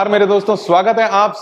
नमस्कार मेरे दोस्तों, स्वागत है आप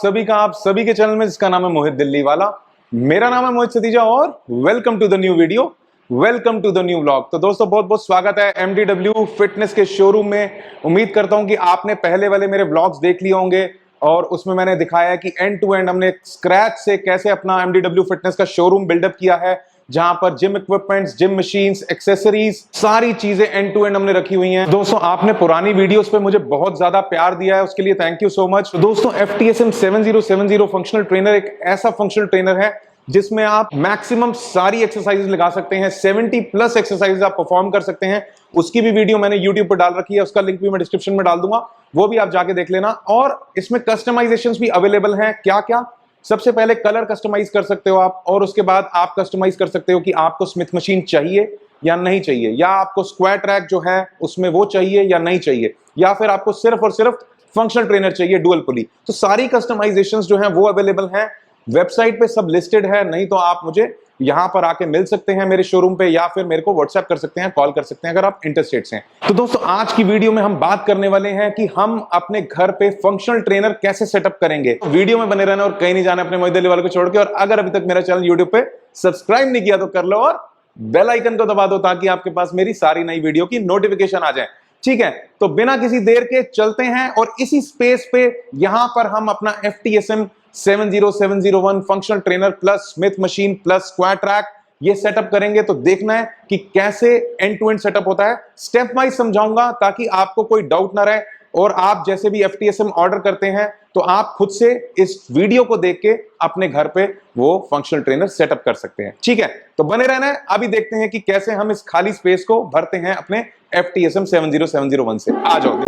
सभी के चैनल में जिसका नाम है मोहित दिल्ली वाला। मेरा नाम है मोहित सतीजा और welcome to the new video, welcome to the new vlog. तो दोस्तों बहुत बहुत स्वागत है MDW फिटनेस के शोरूम में। उम्मीद करता हूं कि आपने पहले वाले मेरे व्लॉग्स देख लिए होंगे और उसमें मैंने दिखाया कि एंड टू एंड हमने स्क्रैच से कैसे अपना MDW फिटनेस का शोरूम बिल्डअप किया है, जहां पर gym equipments, gym machines, accessories, सारी चीजें एंड टू एंड हमने रखी हुई हैं। दोस्तों आपने पुरानी वीडियोस पे मुझे बहुत ज्यादा प्यार दिया है, उसके लिए थैंक यू सो मच। तो दोस्तों FTSM 7070 फंक्शनल ट्रेनर एक ऐसा फंक्शनल ट्रेनर है जिसमें आप मैक्सिमम सारी एक्सरसाइजेस लगा सकते हैं। 70+ एक्सरसाइजेस आप परफॉर्म कर सकते हैं। उसकी भी वीडियो मैंने YouTube पर डाल रखी है, उसका लिंक भी मैं डिस्क्रिप्शन में डाल दूंगा, वो भी आप जाके देख लेना। और इसमें कस्टमाइजेशंस भी अवेलेबल हैं। क्या क्या? सबसे पहले कलर कस्टमाइज कर सकते हो आप, और उसके बाद आप कस्टमाइज कर सकते हो कि आपको स्मिथ मशीन चाहिए या नहीं चाहिए, या आपको स्क्वाट ट्रैक जो है उसमें वो चाहिए या नहीं चाहिए, या फिर आपको सिर्फ और सिर्फ फंक्शनल ट्रेनर चाहिए डुअल पुली। तो सारी कस्टमाइजेशंस जो हैं वो अवेलेबल हैं, वेबसाइट पे सब लिस्टेड है। नहीं तो आप मुझे यहां पर आके मिल सकते हैं मेरे शोरूम पे, या फिर मेरे को व्हाट्सएप कर सकते हैं, कॉल कर सकते हैं अगर आप इंटरेस्टेड हैं। तो दोस्तों आज की वीडियो में हम बात करने वाले हैं कि हम अपने घर पे फंक्शनल ट्रेनर कैसे सेटअप करेंगे। वीडियो में बने रहना और कहीं नहीं जाना अपने मोहित दिल्ली वाले को छोड़ के। और अगर अभी तक मेरा चैनल यूट्यूब पे सब्सक्राइब नहीं किया तो कर लो और बेल आइकन को दबा दो ताकि आपके पास मेरी सारी नई वीडियो की नोटिफिकेशन आ जाए। ठीक है, तो बिना किसी देर के चलते हैं और इसी स्पेस पे यहां पर हम अपना FTSM 70701 functional trainer plus Smith machine plus squat track ये सेटअप करेंगे। तो देखना है कि कैसे एंड टू एंड सेटअप होता है, स्टेप वाइज समझाऊंगा ताकि आपको कोई डाउट ना रहे। और आप जैसे भी FTSM ऑर्डर करते हैं तो आप खुद से इस वीडियो को देख के अपने घर पे वो फंक्शनल ट्रेनर सेटअप कर सकते हैं। ठीक है, तो बने रहना है। अभी देखते हैं कि कैसे हम इस खाली स्पेस को भरते हैं अपने FTSM 70701 से। आ जाओ।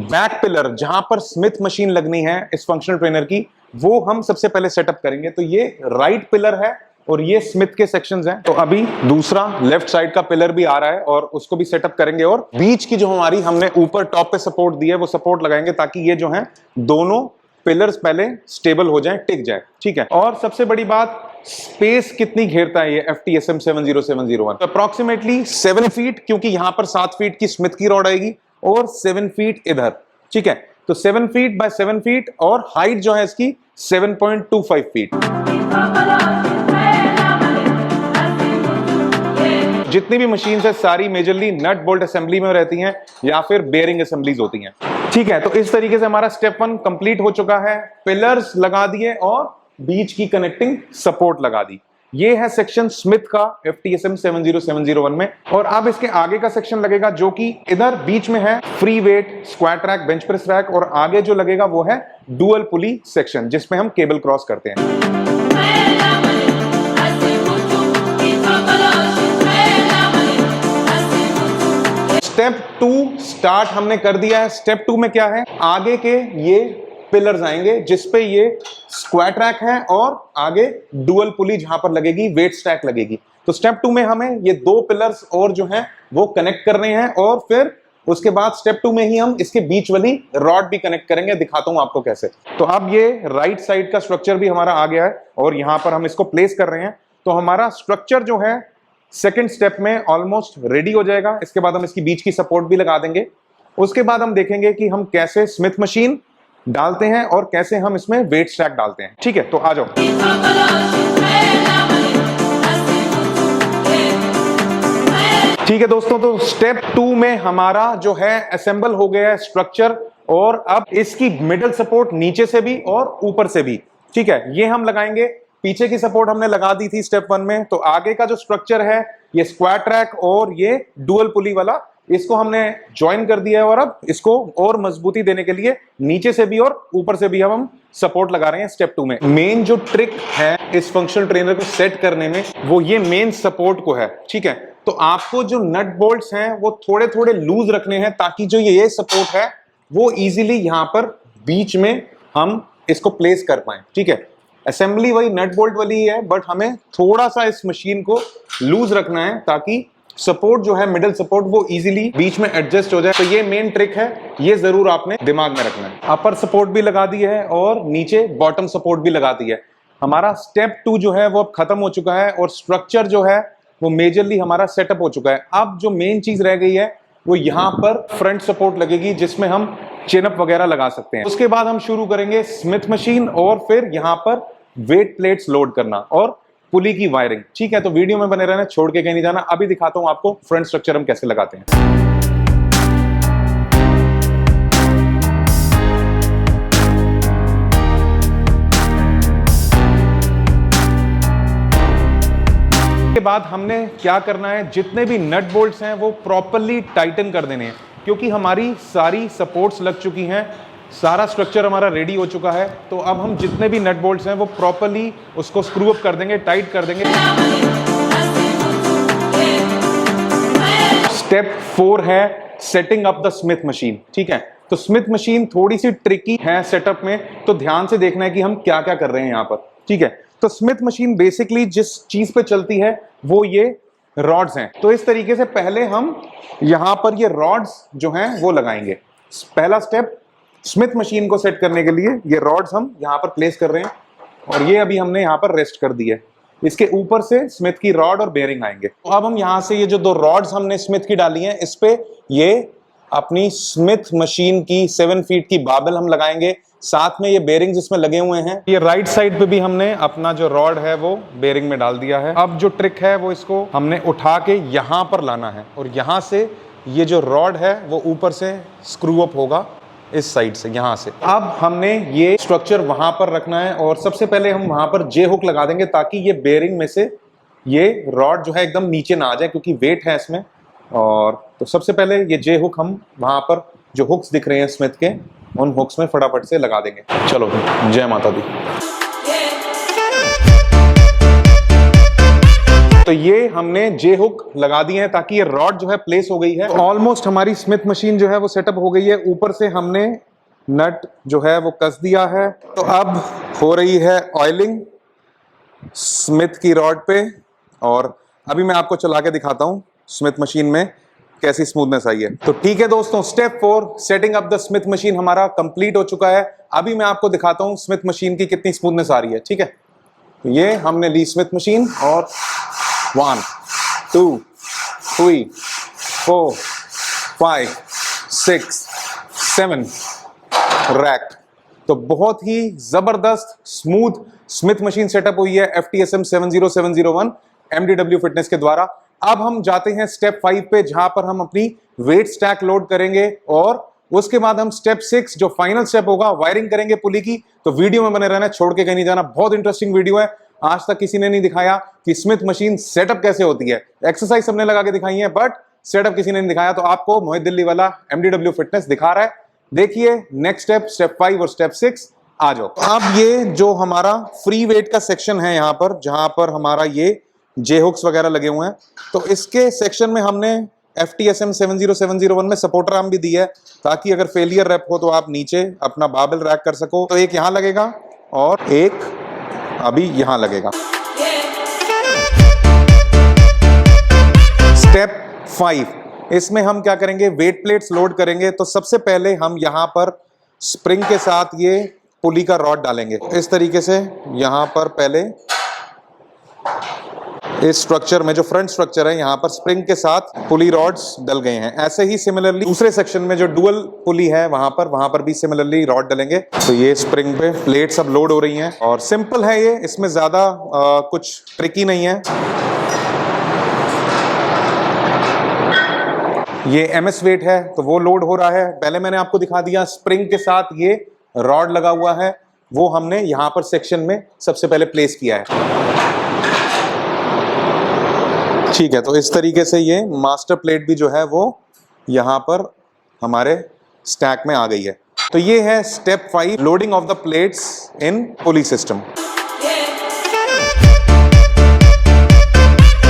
बैक पिलर जहां पर स्मिथ मशीन लगनी है इस फंक्शनल ट्रेनर की, वो हम सबसे पहले सेटअप करेंगे। तो ये राइट पिलर है और ये स्मिथ के सेक्शंस हैं। तो अभी दूसरा लेफ्ट साइड का पिलर भी आ रहा है और उसको भी सेटअप करेंगे। और बीच की जो हमारी हमने ऊपर टॉप पे सपोर्ट दी है वो सपोर्ट लगाएंगे ताकि ये जो है दोनों पिलर्स पहले स्टेबल हो जाएं, टिक जाए। ठीक है, और सबसे बड़ी बात, स्पेस कितनी घेरता है ये FTSM 70701? अप्रोक्सीमेटली 7 फीट, क्योंकि यहां पर 7 फीट की स्मिथ की रॉड आएगी और 7 फीट इधर। ठीक है, तो 7 फीट बाय 7 फीट और हाइट जो है इसकी 7.25 फीट। जितनी भी मशीन्स है सारी मेजरली नट बोल्ट असेंबली में रहती हैं या फिर बेयरिंग असेंबलीज होती हैं। ठीक है, तो इस तरीके से हमारा स्टेप 1 कंप्लीट हो चुका है। पिलर्स लगा दिए और बीच की कनेक्टिंग सपोर्ट लगा दी। ये है सेक्शन स्मिथ का FTSM 70701 में। और अब इसके आगे का सेक्शन लगेगा जो कि इधर बीच में है free weight, squat track, bench press rack, और आगे जो लगेगा वो है डुअल पुली सेक्शन जिसमें हम केबल क्रॉस करते हैं। स्टेप 2 स्टार्ट हमने कर दिया है। स्टेप 2 में क्या है, आगे के ये पिलर्स आएंगे जिसपे ये स्क्वाट ट्रैक है और आगे डुअल पुली जहां पर लगेगी वेट स्टैक लगेगी। तो स्टेप 2 में हमें ये 2 पिलर्स और जो हैं वो कनेक्ट करने हैं, और फिर उसके बाद स्टेप 2 में ही हम इसके बीच वाली रॉड भी कनेक्ट करेंगे। दिखाता हूं आपको कैसे। तो अब ये राइट साइड का स्ट्रक्चर भी हमारा आ गया है और यहां पर हम इसको प्लेस कर रहे हैं। तो हमारा स्ट्रक्चर जो है सेकेंड स्टेप में ऑलमोस्ट रेडी हो जाएगा। इसके बाद हम इसकी बीच की सपोर्ट भी लगा देंगे। उसके बाद हम देखेंगे कि हम कैसे स्मिथ मशीन डालते हैं और कैसे हम इसमें वेट स्टैक डालते हैं। ठीक है, तो आ जाओ। ठीक है दोस्तों, तो स्टेप 2 में हमारा जो है असेंबल हो गया है स्ट्रक्चर, और अब इसकी मिडल सपोर्ट नीचे से भी और ऊपर से भी। ठीक है, ये हम लगाएंगे। पीछे की सपोर्ट हमने लगा दी थी स्टेप 1 में। तो आगे का जो स्ट्रक्चर है ये स्क्वाट ट्रैक और ये डुअल पुली वाला, इसको हमने ज्वाइन कर दिया है। और अब इसको और मजबूती देने के लिए नीचे से भी और ऊपर से भी हम सपोर्ट लगा रहे हैं स्टेप 2 में। मेन जो ट्रिक है इस फंक्शनल ट्रेनर को सेट करने में वो ये मेन सपोर्ट को है। ठीक है, तो आपको जो नट बोल्ट्स हैं वो थोड़े थोड़े लूज रखने हैं ताकि जो ये सपोर्ट है वो इजीली यहां पर बीच में हम इसको प्लेस कर पाए। ठीक है, असेंबली वही नट बोल्ट वाली है, बट हमें थोड़ा सा इस मशीन को लूज रखना है ताकि सपोर्ट जो है मिडिल सपोर्ट वो इजीली बीच में एडजस्ट हो जाए। तो ये मेन ट्रिक है, ये जरूर आपने दिमाग में रखना है। अपर सपोर्ट भी लगा दी है और नीचे बॉटम सपोर्ट भी लगा दी है। हमारा स्टेप 2 जो है वो अब खत्म हो चुका है और स्ट्रक्चर जो है वो मेजरली हमारा सेटअप हो चुका है। अब जो मेन चीज रह गई है वो यहाँ पर फ्रंट सपोर्ट लगेगी जिसमें हम चिनअप वगैरह लगा सकते हैं। उसके बाद हम शुरू करेंगे स्मिथ मशीन और फिर यहाँ पर वेट प्लेट्स लोड करना और पुली की वायरिंग। ठीक है, तो वीडियो में बने रहना, छोड़ के कहीं नहीं जाना। अभी दिखाता हूं आपको फ्रंट स्ट्रक्चर हम कैसे लगाते हैं। के बाद हमने क्या करना है, जितने भी नट बोल्ट्स हैं वो प्रॉपरली टाइटन कर देने हैं, क्योंकि हमारी सारी सपोर्ट्स लग चुकी हैं, सारा स्ट्रक्चर हमारा रेडी हो चुका है। तो अब हम जितने भी नट बोल्ट्स हैं वो प्रॉपरली उसको स्क्रू अप कर देंगे, टाइट कर देंगे। स्टेप 4 है setting up the Smith machine. ठीक है, तो स्मिथ मशीन थोड़ी सी ट्रिकी है सेटअप में, तो ध्यान से देखना है कि हम क्या क्या कर रहे हैं यहाँ पर। ठीक है, तो स्मिथ मशीन बेसिकली जिस चीज पे चलती है वो ये रॉड्स हैं। तो इस तरीके से पहले हम यहां पर ये रॉड्स जो हैं वो लगाएंगे। पहला स्टेप स्मिथ मशीन को सेट करने के लिए ये रॉड्स हम यहां पर प्लेस कर रहे हैं और ये अभी हमने यहां पर रेस्ट कर दी है। इसके ऊपर से स्मिथ की रॉड और बेयरिंग आएंगे। तो अब हम यहां से ये जो 2 रॉड्स हमने स्मिथ की डाली हैं इस पे ये अपनी स्मिथ मशीन की 7 फीट की बाबल हम लगाएंगे। साथ में ये बेयरिंग्स इसमें लगे हुए हैं। ये राइट साइड पे भी हमने अपना जो रॉड है वो बेयरिंग में डाल दिया है। अब जो ट्रिक है वो इसको हमने उठा के यहां पर लाना है और यहां से ये जो रॉड है वो ऊपर से स्क्रू अप होगा इस साइड से, यहां से। अब हमने ये स्ट्रक्चर वहां पर रखना है और सबसे पहले हम वहां पर जे हुक लगा देंगे ताकि ये बेयरिंग में से ये रॉड जो है एकदम नीचे ना आ जाए, क्योंकि वेट है इसमें। और तो सबसे पहले ये जे हुक हम वहां पर जो हुक्स दिख रहे हैं स्मिथ के, उन हुक्स में फटाफट से लगा देंगे। चलो, जय माता दी। तो ये हमने जे हुक लगा दिए हैं ताकि ये रॉड जो है प्लेस हो गई है। ऑलमोस्ट हमारी स्मिथ मशीन जो है वो सेटअप हो गई है। ऊपर से हमने नट जो है वो कस दिया है। तो अब हो रही है ऑयलिंग स्मिथ की रॉड पे और अभी मैं आपको चला के दिखाता हूं स्मिथ मशीन में कैसी स्मूथनेस आई है। तो ठीक है दोस्तों, step 4 setting up the Smith machine हमारा कंप्लीट हो चुका है। अभी मैं आपको दिखाता हूं स्मिथ मशीन की कितनी स्मूथनेस आ रही है। ठीक है, तो ये हमने ली स्मिथ मशीन और 1 2 3 4 5 6 7 रैक। तो बहुत ही जबरदस्त स्मूथ स्मिथ मशीन सेटअप हुई है FTSM 70701 MDW फिटनेस के द्वारा। अब हम जाते हैं स्टेप 5 पे, जहां पर हम अपनी वेट स्टैक लोड करेंगे और उसके बाद हम स्टेप 6 जो फाइनल स्टेप होगा वायरिंग करेंगे पुली की। तो वीडियो में बने रहना, छोड़ के कहीं नहीं जाना। बहुत इंटरेस्टिंग वीडियो है। आज तक किसी ने नहीं दिखाया कि स्मिथ मशीन सेटअप कैसे होती है। एक्सरसाइज हमने लगा के दिखाई है बट सेटअप किसी ने नहीं दिखाया, तो आपको मोहित दिल्ली वाला MDW फिटनेस दिखा रहा है। देखिए नेक्स्ट स्टेप 5 और स्टेप 6 आ जाओ। अब ये जो हमारा फ्री वेट का सेक्शन है यहाँ पर, जहां पर हमारा ये जे हुक्स वगैरह लगे हुए हैं, तो इसके सेक्शन में हमने FTSM 70701 में सपोर्टर आर्म भी दी है ताकि अगर फेलियर रैप हो तो आप नीचे अपना बाबल रैक कर सको। तो एक यहां लगेगा और एक अभी यहां लगेगा। स्टेप 5, इसमें हम क्या करेंगे, वेट प्लेट्स लोड करेंगे। तो सबसे पहले हम यहां पर स्प्रिंग के साथ ये पुली का रॉड डालेंगे इस तरीके से। यहां पर पहले इस स्ट्रक्चर में जो फ्रंट स्ट्रक्चर है, यहाँ पर स्प्रिंग के साथ पुली रॉड्स डल गए हैं। ऐसे ही सिमिलरली दूसरे सेक्शन में जो डुअल पुली है वहां पर भी सिमिलरली रॉड डलेंगे। तो ये स्प्रिंग पे प्लेट्स अब लोड हो रही हैं और सिंपल है ये, इसमें ज्यादा कुछ ट्रिकी नहीं है। ये MS वेट है तो वो लोड हो रहा है। पहले मैंने आपको दिखा दिया स्प्रिंग के साथ ये रॉड लगा हुआ है, वो हमने यहाँ पर सेक्शन में सबसे पहले प्लेस किया है। ठीक है, तो इस तरीके से ये मास्टर प्लेट भी जो है वो यहां पर हमारे स्टैक में आ गई है। तो ये है step 5, loading of the plates in pulley system.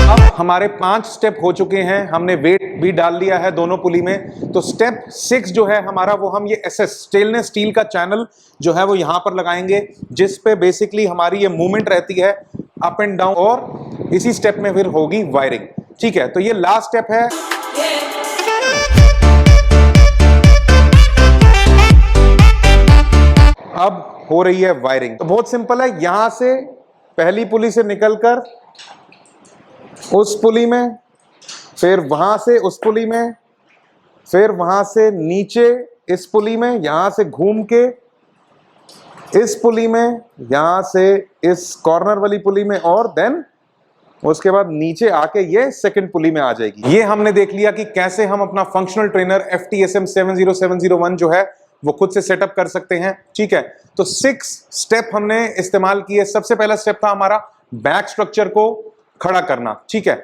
अब हमारे 5 स्टेप हो चुके हैं, हमने वेट भी डाल लिया है दोनों पुली में। तो स्टेप 6 जो है हमारा, वो हम ये स्टेनलेस स्टील का चैनल जो है वो यहां पर लगाएंगे, जिस पे बेसिकली हमारी ये मूवमेंट रहती है अप एंड डाउन, और इसी स्टेप में फिर होगी वायरिंग। ठीक है, तो ये लास्ट स्टेप है। अब हो रही है वायरिंग। तो बहुत सिंपल है, यहां से पहली पुली से निकलकर उस पुली में, फिर वहां से उस पुली में, फिर वहां से नीचे इस पुली में, यहां से घूम के इस पुली में, यहां से इस कॉर्नर वाली पुली में, और देन उसके बाद नीचे आके ये सेकंड पुली में आ जाएगी। ये हमने देख लिया कि कैसे हम अपना फंक्शनल ट्रेनर FTSM 70701 जो है वो खुद से सेटअप कर सकते हैं। ठीक है, तो 6 स्टेप हमने इस्तेमाल किए। सबसे पहला स्टेप था हमारा बैक स्ट्रक्चर को खड़ा करना। ठीक है,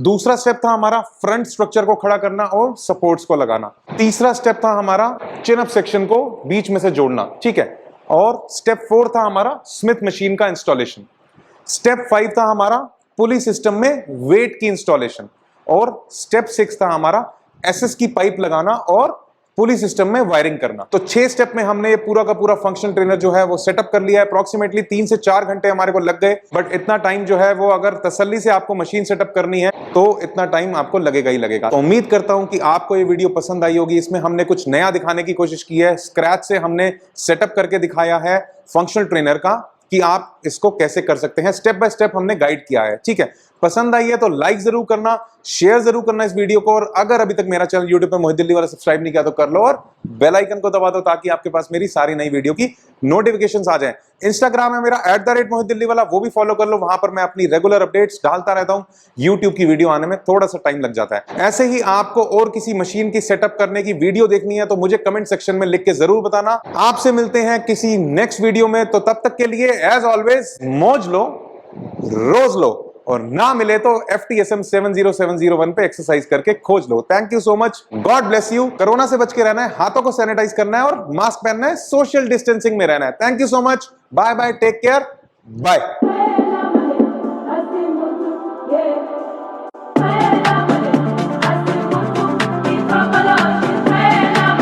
दूसरा स्टेप था हमारा फ्रंट स्ट्रक्चर को खड़ा करना और सपोर्ट्स को लगाना। तीसरा स्टेप था हमारा चिन अप सेक्शन को बीच में से जोड़ना। ठीक है, और स्टेप 4 था हमारा स्मिथ मशीन का इंस्टॉलेशन। स्टेप 5 था हमारा पुली सिस्टम में वेट की इंस्टॉलेशन, और स्टेप 6 था हमारा SS की पाइप लगाना और पुली सिस्टम में वायरिंग करना। तो 6 स्टेप में हमने ये पूरा का पूरा फंक्शनल ट्रेनर जो है वो सेटअप कर लिया है। अप्रोक्सीमेटली 3 से 4 घंटे हमारे को लग गए, बट इतना टाइम जो है वो अगर तसल्ली से आपको मशीन सेटअप करनी है तो इतना टाइम आपको लगेगा ही लगेगा। तो उम्मीद करता हूं कि आपको ये वीडियो पसंद आई होगी। इसमें हमने कुछ नया दिखाने की कोशिश की है, स्क्रैच से हमने सेटअप करके दिखाया है फंक्शनल ट्रेनर का कि आप इसको कैसे कर सकते हैं। स्टेप बाय स्टेप हमने गाइड किया है। ठीक है, पसंद आई है तो लाइक जरूर करना, शेयर जरूर करना इस वीडियो को, और अगर अभी तक मेरा चैनल YouTube पे मोहित दिल्ली वाला सब्सक्राइब नहीं किया तो कर लो और बेल आइकन को दबा दो ताकि आपके पास मेरी सारी नई वीडियो की नोटिफिकेशंस आ जाएं। इंस्टाग्राम है मेरा @मोहित दिल्ली वाला, वो भी फॉलो कर लो। वहां पर मैं अपनी रेगुलर अपडेट्स डालता रहता हूं। YouTube की वीडियो आने में थोड़ा सा टाइम लग जाता है। ऐसे ही आपको और किसी मशीन की सेटअप करने की वीडियो देखनी है तो मुझे कमेंट सेक्शन में लिख के जरूर बताना। आपसे मिलते हैं किसी नेक्स्ट वीडियो में, तो तब तक के लिए एज ऑलवेज मौज लो, रोज लो, और ना मिले तो FTSM 70701 पे एक्सरसाइज करके खोज लो। Thank you so much, God bless you. Corona से बच के रहना है, हाथों को सैनिटाइज करना है और मास्क पहनना है, सोशल डिस्टेंसिंग में रहना है। Thank you so much, bye bye, take care, bye.